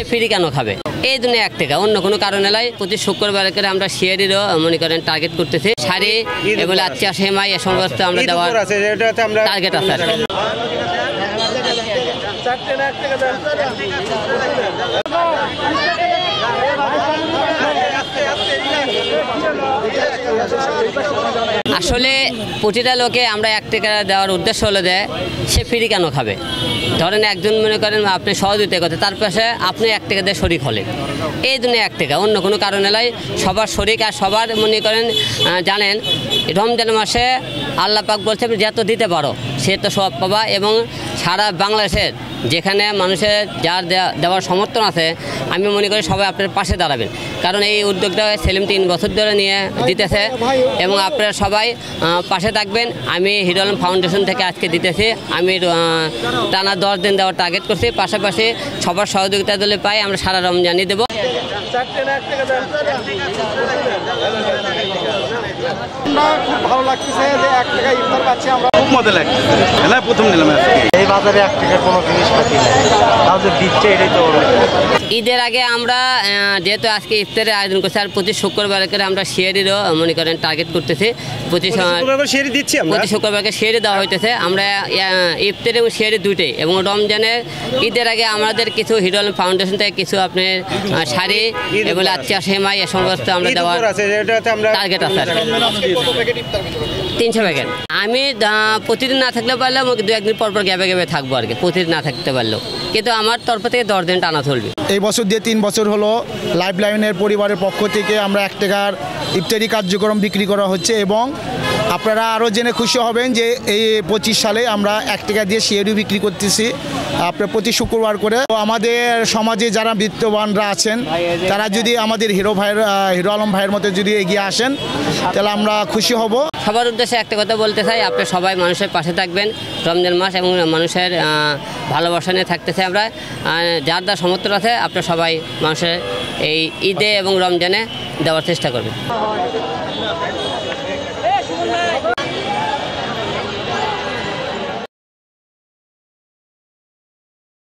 Free কেন খাবে? এই জন্য 1 টাকা, অন্য কোনো কারণে নয়। প্রতি শুক্রবার করে আমরা শিয়ারিরও মনে করেন টার্গেট করতেছি। শাড়ি এগুলো আচ্ছা সেমাই এ সমস্ত আমরা দেওয়ার টার্গেট আছে। আসলে প্রতিটা লোকে আমরা 1 টাকা দেওয়ার উদ্দেশ্য হলো যে সে ফ্রি কেন খাবে। ধরেন একজন মনে করেন আপনি সহযোগিতা করতে, তার পাশে আপনি 1 টাকা দিয়ে শরিক হলেন, এই জন্য 1 টাকা, অন্য কোনো কারণে নয়। সবার শরিক আর সবার মনে করেন জানেন রমজান মাসে আল্লাহ পাক বলছে যত দিতে পারো সে তো সব পাবা। এবং সারা বাংলাদেশের যেখানে মানুষের যার দেওয়ার সমর্থন আছে, আমি মনে করি সবাই আপনার পাশে দাঁড়াবেন। কারণ এই উদ্যোগটা সেলিম 3 বছর ধরে নিয়ে দিতেছে এবং আপনারা সবাই পাশে থাকবেন। আমি হিরো আলম ফাউন্ডেশন থেকে আজকে দিতেছি। আমি টানা 10 দিন দেওয়ার টার্গেট করছি। পাশাপাশি সবার সহযোগিতা দিলে পাই আমরা সারা রমজানই দেবো। খুব ভালো লাগতেছে যে 1 টাকা ইফতার পাচ্ছি আমরা, খুব মজা লাগছে। প্রথম নিলাম এই বাজারে 1 টাকার কোনো জিনিস পাচ্ছি না, তাও যে দিচ্ছে এটাই তো। ঈদের আগে আমরা যেহেতু আজকে ইফতারের আয়োজন করছি, আর প্রতি শুক্রবার করে আমরা শিয়ারিরও মনে করেন টার্গেট করতেছি। প্রতি শুক্রবারকে শিয়ারি দেওয়া হইতেছে। আমরা ইফতার এবং শিয়ারি দুইটাই। এবং রমজানের ঈদের আগে আমাদের কিছু হিরো আলম ফাউন্ডেশন থেকে কিছু আপনার শাড়ি এগুলো আচ্ছা সেমাই এ সমস্ত আমরা দেওয়ার টার্গেট আছে। 300 প্যাকেট। আমি প্রতিদিন না থাকলে পারলেও 2-1 দিন পর গ্যাপে গ্যাপে থাকবো আর কি, প্রতিদিন না থাকতে পারলেও। কিন্তু আমার তরফ থেকে 10 দিন টানা চলবে। এই বছর দিয়ে 3 বছর হলো লাইফ লাইনের পরিবারের পক্ষ থেকে আমরা 1 টাকার ইফতারি কার্যক্রম বিক্রি করা হচ্ছে। এবং আপনারা আরও জেনে খুশি হবেন যে এই 25 সালে আমরা 1 টাকা দিয়ে শিয়ারি বিক্রি করতেছি আপনার প্রতি শুক্রবার করে। তো আমাদের সমাজে যারা বিত্তবানরা আছেন তারা যদি আমাদের হিরো আলম ভাইয়ের মতো যদি এগিয়ে আসেন তাহলে আমরা খুশি হব। সবার উদ্দেশ্যে একটা কথা বলতে চাই, আপনি সবাই মানুষের পাশে থাকবেন রমজান মাস এবং মানুষের ভালোবাসা নিয়ে থাকতে চাই আমরা। যার যার সমর্থন আছে আপনারা সবাই মানুষের এই ঈদে এবং রমজানে দেওয়ার চেষ্টা করবেন।